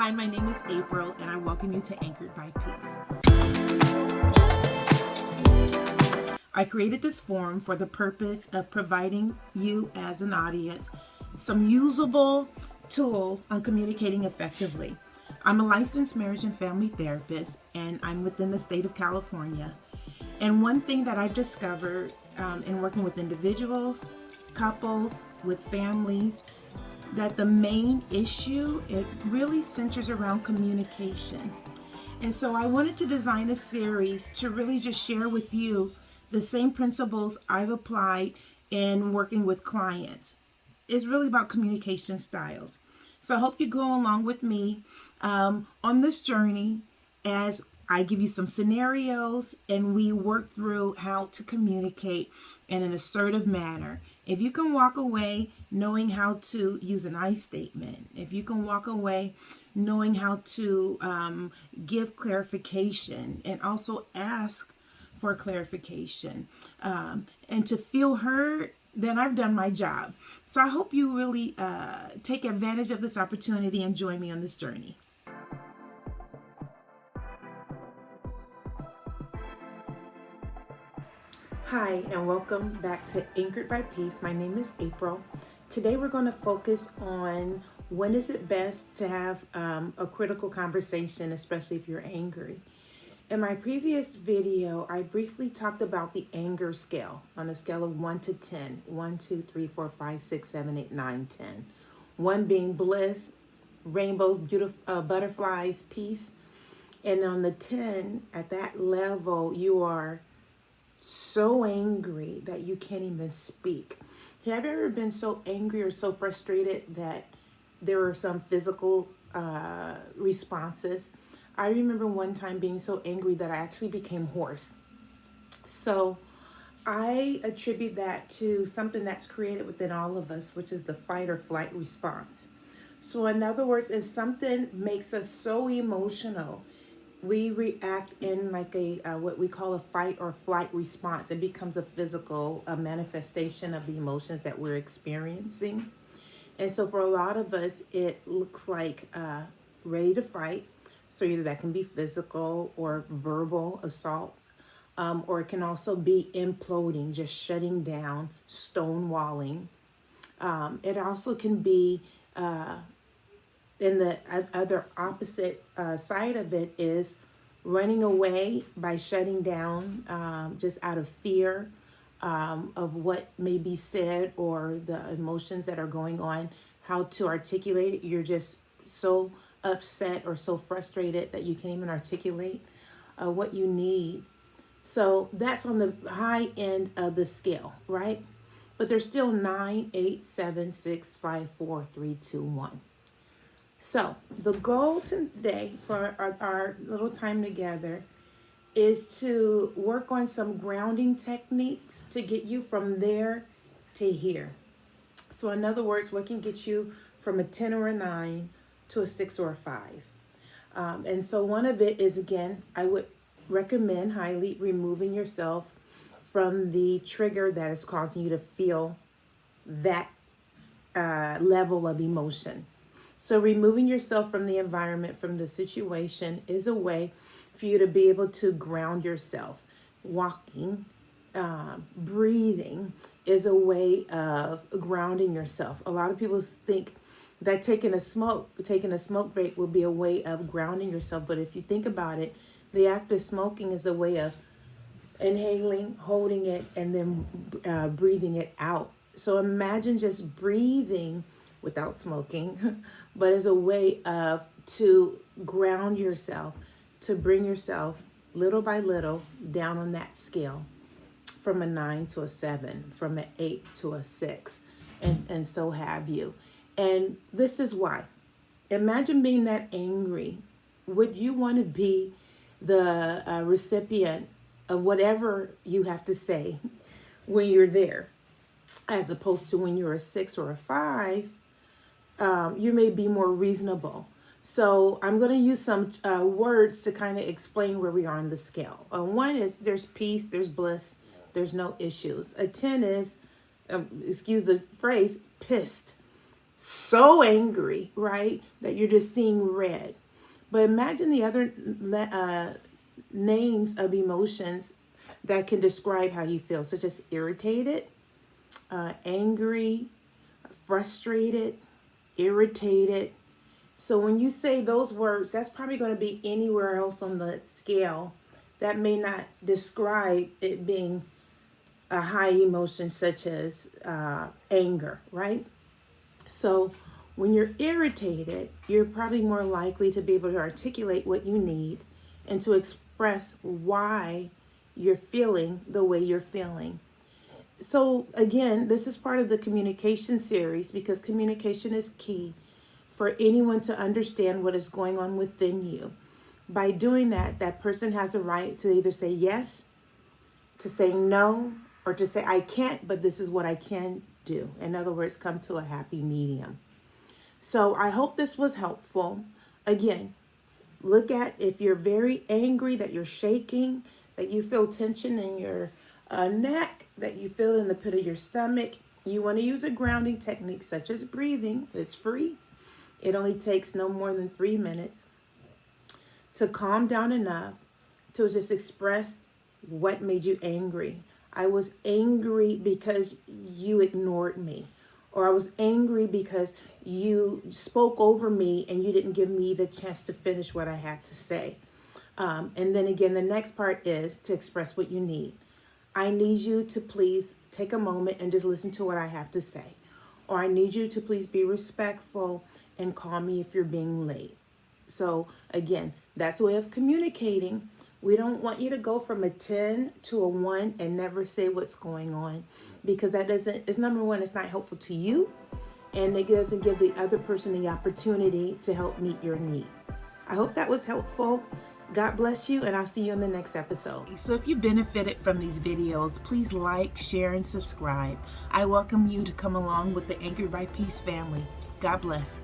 Hi, my name is April, and I welcome you to Anchored by Peace. I created this forum for the purpose of providing you as an audience some usable tools on communicating effectively. I'm a licensed marriage and family therapist, and I'm within the state of California. And one thing that I've discovered in working with individuals, couples, with families, that the main issue, it really centers around communication. And so I wanted to design a series to really just share with you the same principles I've applied in working with clients. It's really about communication styles. So I hope you go along with me on this journey as I give you some scenarios and we work through how to communicate in an assertive manner. If you can walk away knowing how to use an I statement, if you can walk away knowing how to give clarification and also ask for clarification and to feel heard, then I've done my job. So I hope you really take advantage of this opportunity and join me on this journey. Hi, and welcome back to Anchored by Peace. My name is April. Today we're going to focus on when is it best to have a critical conversation, especially if you're angry. In my previous video, I briefly talked about the anger scale on a scale of 1 to 10. 1, 2, 3, 4, 5, 6, 7, 8, 9, 10. 1 being bliss, rainbows, beautiful butterflies, peace. And on the 10, at that level, you are so angry that you can't even speak. Have you ever been so angry or so frustrated that there were some physical responses? I remember one time being so angry that I actually became hoarse. So I attribute that to something that's created within all of us, which is the fight or flight response. So in other words, if something makes us so emotional, we react in like a what we call a fight or flight response. It becomes a physical manifestation of the emotions that we're experiencing. And so for a lot of us, it looks like ready to fight. So either that can be physical or verbal assault, or it can also be imploding, just shutting down, stonewalling. It also can be and the other opposite side of it is running away by shutting down just out of fear of what may be said or the emotions that are going on, how to articulate it. You're just so upset or so frustrated that you can't even articulate what you need. So that's on the high end of the scale, right? But there's still 9, 8, 7, 6, 5, 4, 3, 2, 1. So the goal today for our little time together is to work on some grounding techniques to get you from there to here. So in other words, what can get you from a 10 or a 9 to a 6 or a 5? And so one of it is, again, I would recommend highly removing yourself from the trigger that is causing you to feel that level of emotion. So removing yourself from the environment, from the situation, is a way for you to be able to ground yourself. Walking, breathing is a way of grounding yourself. A lot of people think that taking a smoke break will be a way of grounding yourself. But if you think about it, the act of smoking is a way of inhaling, holding it, and then breathing it out. So imagine just breathing without smoking, but as a way of to ground yourself, to bring yourself little by little down on that scale from a 9 to a 7, from an 8 to a 6, and so have you. And this is why. Imagine being that angry. Would you want to be the recipient of whatever you have to say when you're there, as opposed to when you're a 6 or a 5? You may be more reasonable. So I'm going to use some words to kind of explain where we are on the scale. 1 is there's peace, there's bliss, there's no issues. A 10 is, excuse the phrase, pissed. so angry, right, that you're just seeing red. But imagine the other names of emotions that can describe how you feel, such as irritated, angry, frustrated, irritated. So when you say those words, that's probably going to be anywhere else on the scale that may not describe it being a high emotion, such as anger, right? So when you're irritated, you're probably more likely to be able to articulate what you need and to express why you're feeling the way you're feeling. So again, this is part of the communication series because communication is key for anyone to understand what is going on within you. By doing that, that person has the right to either say yes, to say no, or to say I can't, but this is what I can do. In other words, come to a happy medium. So I hope this was helpful. Again, look at if you're very angry, that you're shaking, that you feel tension in your neck, that you feel in the pit of your stomach. You want to use a grounding technique such as breathing. It's free. It only takes no more than 3 minutes to calm down enough to just express what made you angry. I was angry because you ignored me. Or I was angry because you spoke over me and you didn't give me the chance to finish what I had to say. And then again, the next part is to express what you need. I need you to please take a moment and just listen to what I have to say. Or I need you to please be respectful and call me if you're being late. So again, that's a way of communicating. We don't want you to go from a 10 to a 1 and never say what's going on, because that doesn't, it's number one, it's not helpful to you, and it doesn't give the other person the opportunity to help meet your need. I hope that was helpful. God bless you, and I'll see you in the next episode. So if you benefited from these videos, please like, share, and subscribe. I welcome you to come along with the Anchored by Peace family. God bless.